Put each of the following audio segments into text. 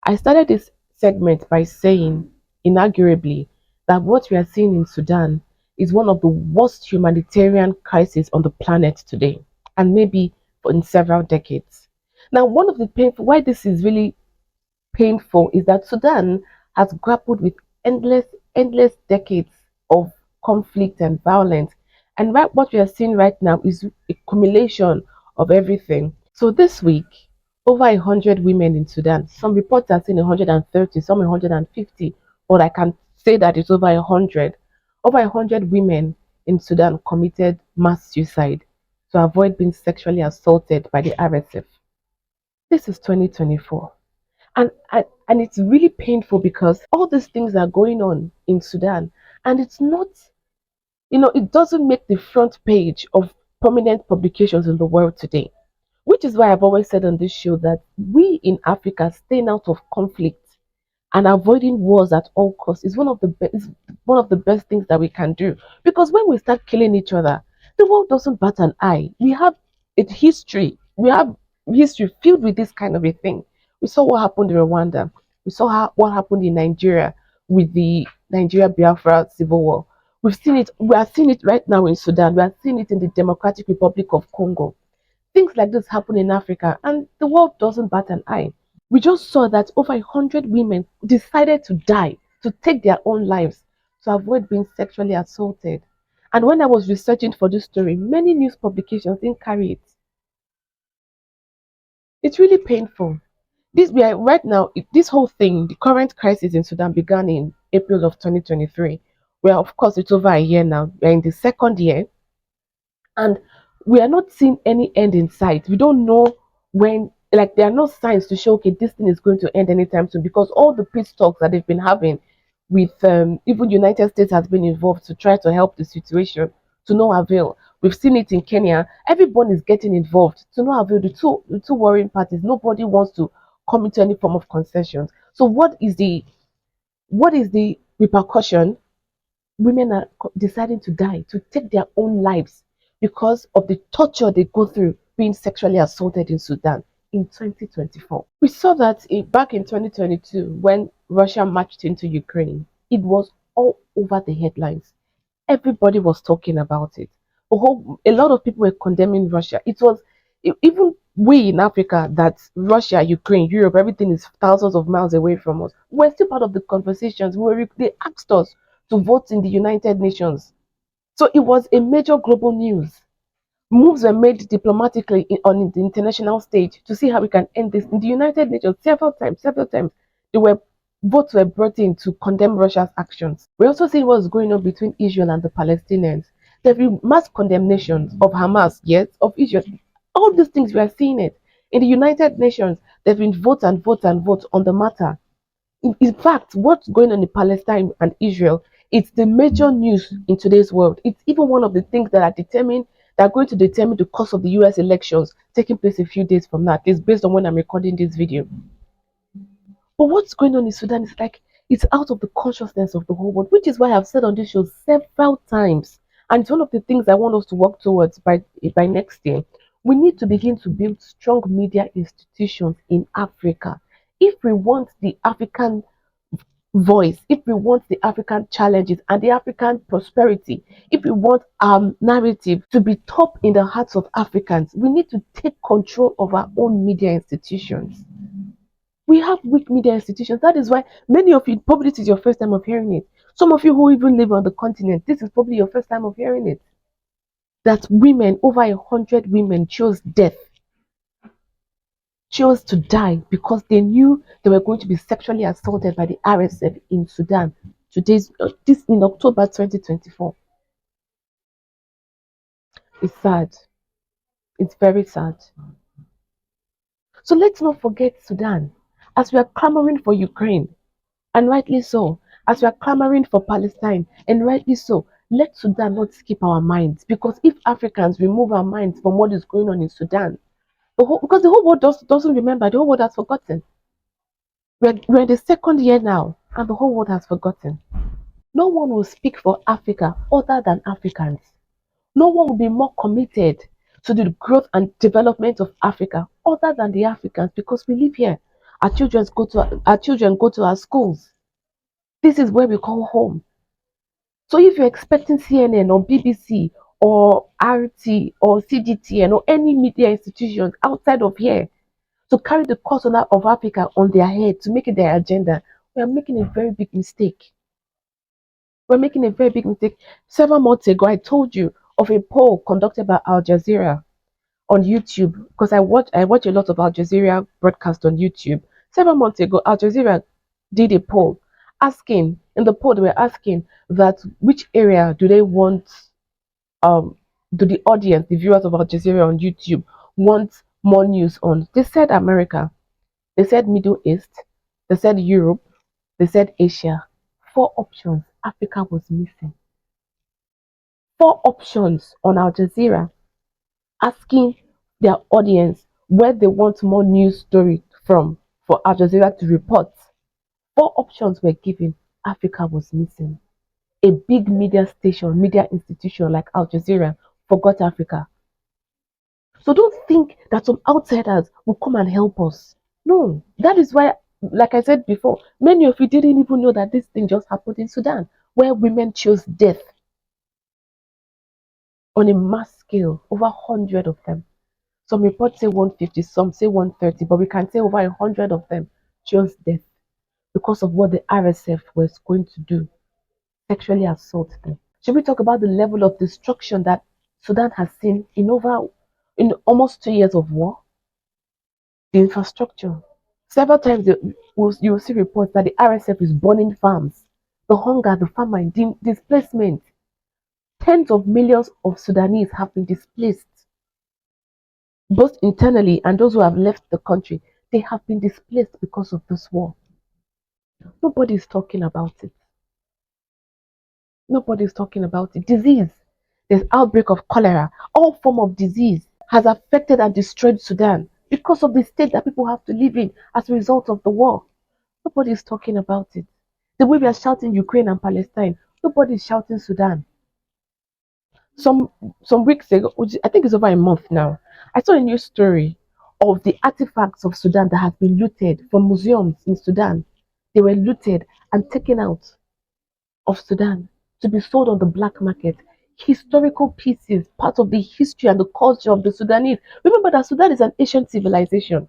I started this segment by saying, inarguably, that what we are seeing in Sudan is one of the worst humanitarian crises on the planet today, and maybe in several decades. Now, one of the painful why this is really painful is that Sudan has grappled with endless decades of conflict and violence. And what we are seeing right now is a accumulation of everything. So this week, over 100 women in Sudan. Some reports are saying 130, some 150, but I can say that it's over 100. Over 100 women in Sudan committed mass suicide to avoid being sexually assaulted by the RSF. This is 2024. And it's really painful because all these things are going on in Sudan, and it's not, it doesn't make the front page of prominent publications in the world today, which is why I've always said on this show that we in Africa staying out of conflict and avoiding wars at all costs is one of the best things that we can do, because when we start killing each other, the world doesn't bat an eye. We have history filled with this kind of a thing. We saw what happened in Rwanda. We saw what happened in Nigeria with the Nigeria Biafra civil war. We are seeing it right now in Sudan. We are seeing it in the Democratic Republic of Congo. Things like this happen in Africa, and the world doesn't bat an eye. We just saw that over 100 women decided to die, to take their own lives, to avoid being sexually assaulted. And when I was researching for this story, many news publications didn't carry it. It's really painful. This we are right now. This whole thing, the current crisis in Sudan, began in April of 2023. Where of course it's over a year now. We're in the second year, and we are not seeing any end in sight. We don't know when, like, there are no signs to show, okay, this thing is going to end anytime soon, because all the peace talks that they've been having with even United States has been involved to try to help the situation, to no avail. We've seen it in Kenya. Everyone is getting involved to no avail. The two warring parties, nobody wants to come into any form of concessions. So what is the repercussion? Women are deciding to die, to take their own lives because of the torture they go through being sexually assaulted in Sudan in 2024. We saw that back in 2022 when Russia marched into Ukraine. It was all over the headlines. Everybody was talking about it. A lot of people were condemning Russia. It was even we in Africa, that Russia, Ukraine, Europe, everything is thousands of miles away from us. We're still part of the conversations. They asked us to vote in the United Nations. So it was a major global news. Moves were made diplomatically on the international stage to see how we can end this. In the United Nations, several times, there were votes were brought in to condemn Russia's actions. We also see what's going on between Israel and the Palestinians. There have been mass condemnations of Hamas, yes, of Israel. All these things we are seeing it. In the United Nations, there have been votes and votes and votes on the matter. In fact, what's going on in Palestine and Israel, it's the major news in today's world. It's even one of the things that are going to determine the course of the US elections taking place a few days from now. It's based on when I'm recording this video. But what's going on in Sudan is like it's out of the consciousness of the whole world, which is why I've said on this show several times. And it's one of the things I want us to work towards by next year. We need to begin to build strong media institutions in Africa if we want the African voice, if we want the African challenges and the African prosperity, if we want our narrative to be top in the hearts of Africans, we need to take control of our own media institutions. We have weak media institutions. That is why many of you, probably this is your first time of hearing it. Some of you who even live on the continent, this is probably your first time of hearing it. That over 100 women chose to die because they knew they were going to be sexually assaulted by the RSF in Sudan. This in October 2024. It's sad. It's very sad. So let's not forget Sudan. As we are clamoring for Ukraine, and rightly so, as we are clamoring for Palestine, and rightly so, let Sudan not skip our minds. Because if Africans remove our minds from what is going on in Sudan, because the whole world doesn't remember, the whole world has forgotten. We're in the second year now, and the whole world has forgotten. No one will speak for Africa other than Africans. No one will be more committed to the growth and development of Africa other than the Africans, because we live here. Our children go to our schools. This is where we call home. So if you're expecting CNN or BBC or RT or CGTN or any media institutions outside of here to carry the cost of Africa on their head to make it their agenda, we are making a very big mistake. We're making a very big mistake. Several months ago, I told you of a poll conducted by Al Jazeera on YouTube because I watch a lot of Al Jazeera broadcast on YouTube. Several months ago, Al Jazeera did a poll asking in the poll they were asking that which area do they want do the audience, the viewers of Al Jazeera on YouTube want more news on? They said America, they said Middle East, they said Europe, they said Asia. Four options. Africa was missing. Four options on Al Jazeera asking their audience where they want more news story from for Al Jazeera to report. Four options were given. Africa was missing. A big media station, media institution like Al Jazeera forgot Africa. So don't think that some outsiders will come and help us. No, that is why, like I said before, many of you didn't even know that this thing just happened in Sudan, where women chose death on a mass scale, over 100 of them. Some reports say 150, some say 130, but we can say over 100 of them chose death because of what the RSF was going to do, sexually assault them. Should we talk about the level of destruction that Sudan has seen in almost 2 years of war? The infrastructure. Several times you will see reports that the RSF is burning farms. The hunger, the famine, the displacement. Tens of millions of Sudanese have been displaced, both internally and those who have left the country. They have been displaced because of this war. Nobody is talking about it. Nobody is talking about it. Disease. There's outbreak of cholera. All form of disease has affected and destroyed Sudan because of the state that people have to live in as a result of the war. Nobody is talking about it. The way we are shouting Ukraine and Palestine, nobody is shouting Sudan. Some some weeks ago, I think it's over a month now, I saw a news story of the artifacts of Sudan that has been looted from museums in Sudan. They were looted and taken out of Sudan to be sold on the black market. Historical pieces, part of the history and the culture of the Sudanese. Remember that Sudan is an ancient civilization.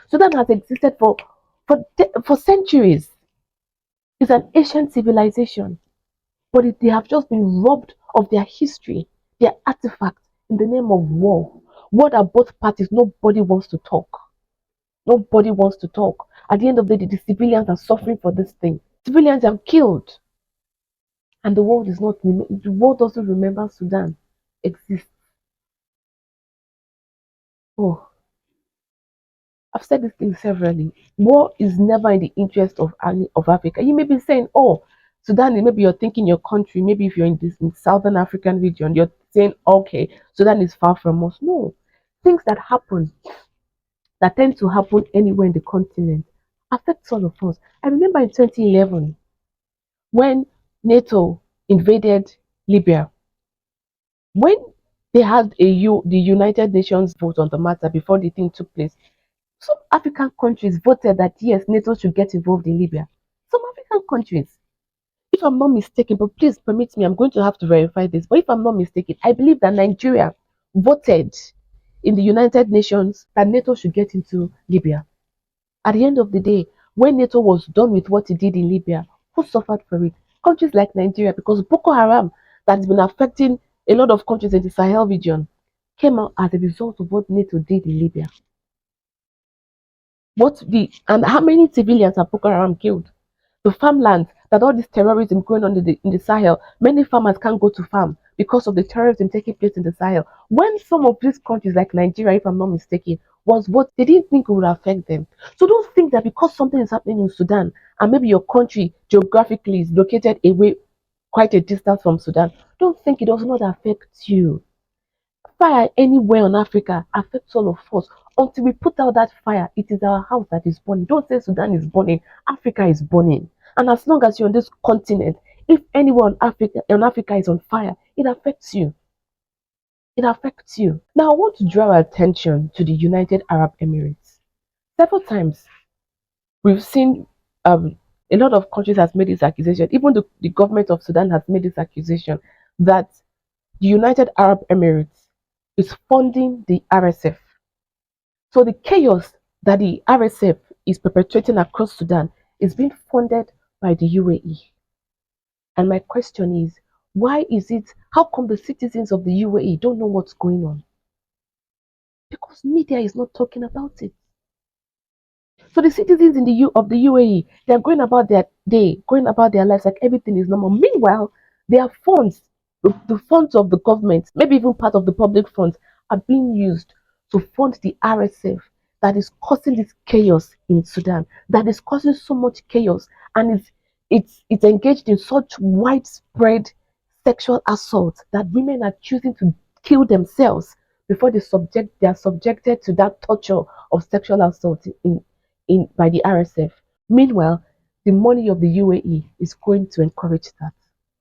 Sudan has existed for centuries. It's an ancient civilization, but they have just been robbed of their history, their artifacts in the name of war. War that both parties, nobody wants to talk. Nobody wants to talk. At the end of the day, the civilians are suffering for this thing. Civilians are killed, and the world doesn't remember Sudan exists. Oh, I've said this thing severally. War is never in the interest of any of Africa. You may be saying, "Oh, Sudan." Maybe you're thinking your country. Maybe if you're in Southern African region, you're saying, "Okay, Sudan is far from us." No, things that tend to happen anywhere in the continent affects all of us. I remember in 2011 when NATO invaded Libya. When they had the United Nations vote on the matter before the thing took place, some African countries voted that yes, NATO should get involved in Libya. Some African countries, if I'm not mistaken, but please permit me, I'm going to have to verify this. But if I'm not mistaken, I believe that Nigeria voted in the United Nations that NATO should get into Libya. At the end of the day, when NATO was done with what it did in Libya, who suffered for it? Countries like Nigeria, because Boko Haram, that's been affecting a lot of countries in the Sahel region, came out as a result of what NATO did in Libya. And how many civilians have Boko Haram killed? The farmlands that all this terrorism going on in the Sahel, many farmers can't go to farm because of the terrorism taking place in the Sahel. When some of these countries like Nigeria, if I'm not mistaken, was what they didn't think it would affect them. So don't think that because something is happening in Sudan and maybe your country geographically is located away quite a distance from Sudan, don't think it does not affect you. Fire anywhere on Africa affects all of us. Until we put out that fire, it is our house that is burning. Don't say Sudan is burning, Africa is burning. And as long as you're on this continent, if anyone on Africa is on fire, it affects you. It affects you. Now I want to draw our attention to the United Arab Emirates. Several times We've seen um, a lot of countries has made this accusation. Even the government of Sudan has made this accusation that the United Arab Emirates is funding the RSF. So the chaos that the RSF is perpetrating across Sudan is being funded by the UAE. And my question is, why is it, how come the citizens of the UAE don't know what's going on? Because media is not talking about it. So the citizens in of the UAE, they are going about their day, going about their lives like everything is normal. Meanwhile, their funds, the funds of the government, maybe even part of the public funds, are being used to fund the RSF that is causing this chaos in Sudan, that is causing so much chaos, and it's engaged in such widespread sexual assault that women are choosing to kill themselves before they are subjected to that torture of sexual assault in by the RSF. Meanwhile, the money of the UAE is going to encourage that.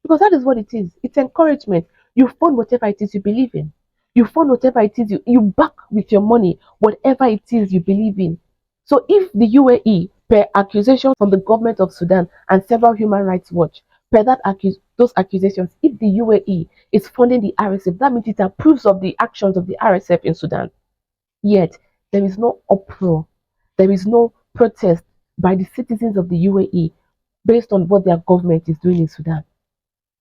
Because that is what it is. It's encouragement. You fund whatever it is you believe in. You fund whatever it is you back with your money, whatever it is you believe in. So if the UAE, per accusation from the government of Sudan and several Human Rights Watch, per those accusations, if the UAE is funding the RSF, that means it approves of the actions of the RSF in Sudan. Yet there is no uproar, there is no protest by the citizens of the UAE based on what their government is doing in Sudan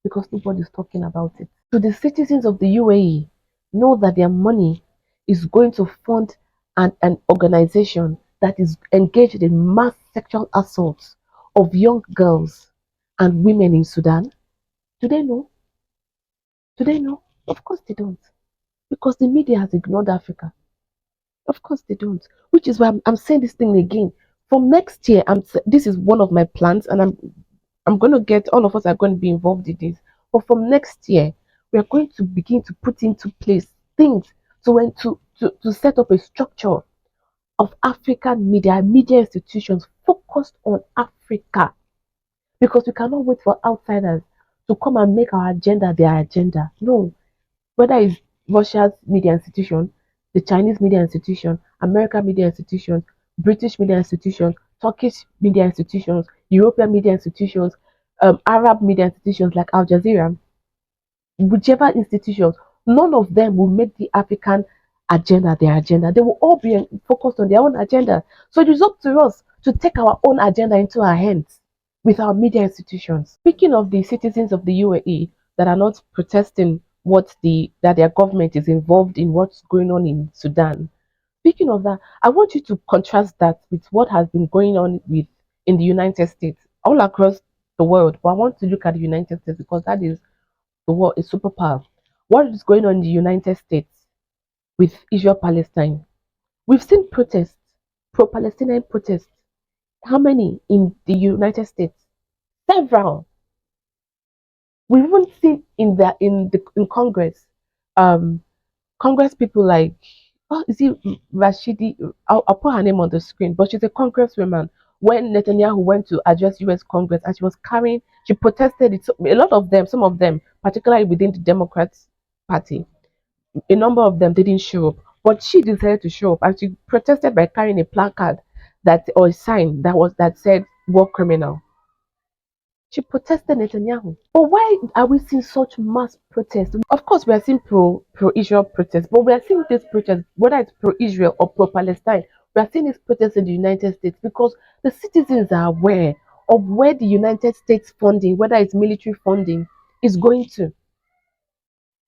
because nobody is talking about it. So the citizens of the UAE know that their money is going to fund an organization that is engaged in mass sexual assaults of young girls and women in Sudan. Do they know? Do they know? Of course they don't. Because the media has ignored Africa. Of course they don't. Which is why I'm saying this thing again. From next year, this is one of my plans, and I'm going to get all of us are going to be involved in this. But from next year, we are going to begin to put into place things to set up a structure of African media institutions focused on Africa. Because we cannot wait for outsiders to come and make our agenda their agenda. No, whether it's Russia's media institution, the Chinese media institution, American media institution, British media institution, Turkish media institutions, European media institutions, Arab media institutions like Al Jazeera, whichever institutions, none of them will make the African agenda their agenda. They will all be focused on their own agenda. So it is up to us to take our own agenda into our hands with our media institutions. Speaking of the citizens of the UAE that are not protesting that their government is involved in what's going on in Sudan. Speaking of that, I want you to contrast that with what has been going on in the United States, all across the world. But I want to look at the United States because that is the world, a superpower. What is going on in the United States with Israel Palestine? We've seen protests, pro Palestinian protests. How many in the United States? Several. We've even seen in Congress, um, Congress people like, oh, is it Rashidi? I'll put her name on the screen, but she's a congresswoman. When Netanyahu went to address U.S. Congress and she was carrying, she protested it. So a lot of them, some of them, particularly within the Democrats Party, a number of them didn't show up, but she decided to show up and she protested by carrying a placard that or a sign that said "war criminal." She protested Netanyahu. But why are we seeing such mass protests? Of course, we are seeing pro Israel protests, but we are seeing this protest, whether it's pro Israel or pro Palestine, we are seeing this protest in the United States because the citizens are aware of where the United States funding, whether it's military funding, is going to,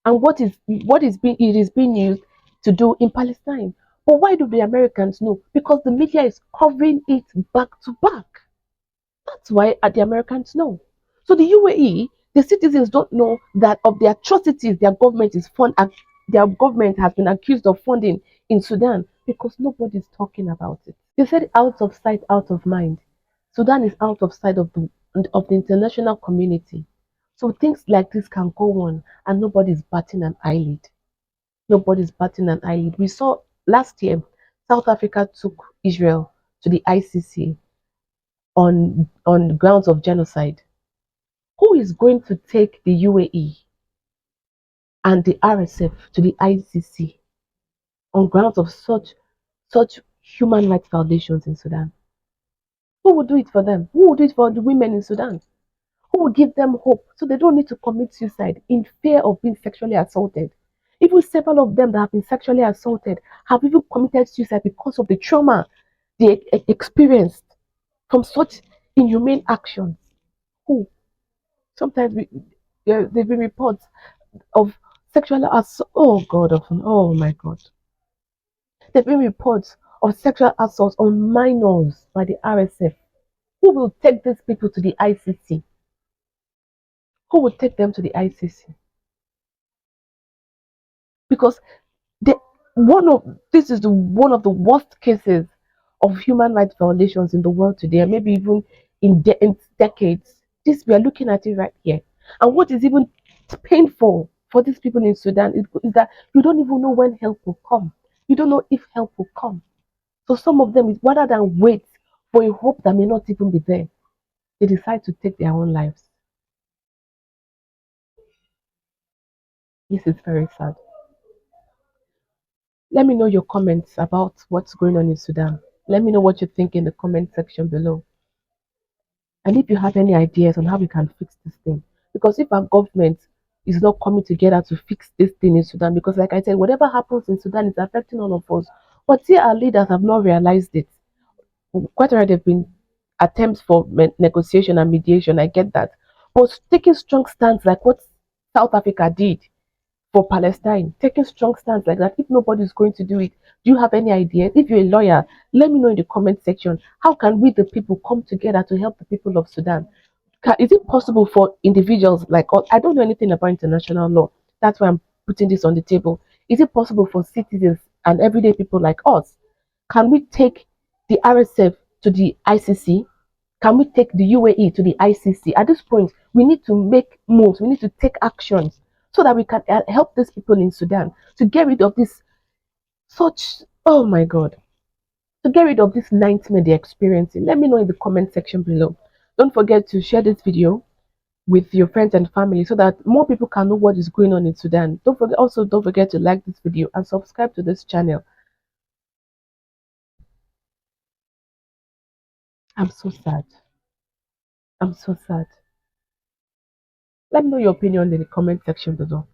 and it is being used to do in Palestine. But why do the Americans know? Because the media is covering it back to back. That's why the Americans know. So the UAE, the citizens don't know that of the atrocities their government has been accused of funding in Sudan because nobody's talking about it. They said out of sight, out of mind. Sudan is out of sight of the international community. So things like this can go on and nobody's batting an eyelid. Nobody's batting an eyelid. We saw last year South Africa took Israel to the ICC on grounds of genocide. Who is going to take the UAE and the RSF to the ICC on grounds of such human rights violations in Sudan? Who will do it for them? Who will do it for the women in Sudan? Who will give them hope so they don't need to commit suicide in fear of being sexually assaulted? Even several of them that have been sexually assaulted have even committed suicide because of the trauma they experienced from such inhumane actions. Who? Sometimes there've been reports of sexual assault. Oh God, often. Oh my God. There've been reports of sexual assault on minors by the RSF. Who will take these people to the ICC? Who will take them to the ICC? Because the this is one of the worst cases of human rights violations in the world today, and maybe even in decades. This we are looking at it right here. And what is even painful for these people in Sudan is that you don't even know when help will come. You don't know if help will come. So some of them is rather than wait for a hope that may not even be there, they decide to take their own lives. This is very sad. Let me know your comments about what's going on in Sudan. Let me know what you think in the comment section below. And if you have any ideas on how we can fix this thing, because if our government is not coming together to fix this thing in Sudan, because like I said, whatever happens in Sudan is affecting all of us. But see, our leaders have not realized it. Quite right, there have been attempts for negotiation and mediation. I get that, but taking strong stance like what South Africa did for Palestine, taking strong stance like that, if nobody is going to do it, do you have any idea? If you're a lawyer, let me know in the comment section. How can we, the people, come together to help the people of Sudan? Is it possible for individuals like us? I don't know anything about international law. That's why I'm putting this on the table. Is it possible for citizens and everyday people like us? Can we take the RSF to the ICC? Can we take the UAE to the ICC? At this point, we need to make moves. We need to take actions so that we can help these people in Sudan to get rid of this such, oh my God, to get rid of this nightmare they're experiencing. Let me know in the comment section below. Don't forget to share this video with your friends and family so that more people can know what is going on in Sudan. Don't forget to like this video and subscribe to this channel. I'm so sad. I'm so sad. Let me know your opinion in the comment section below.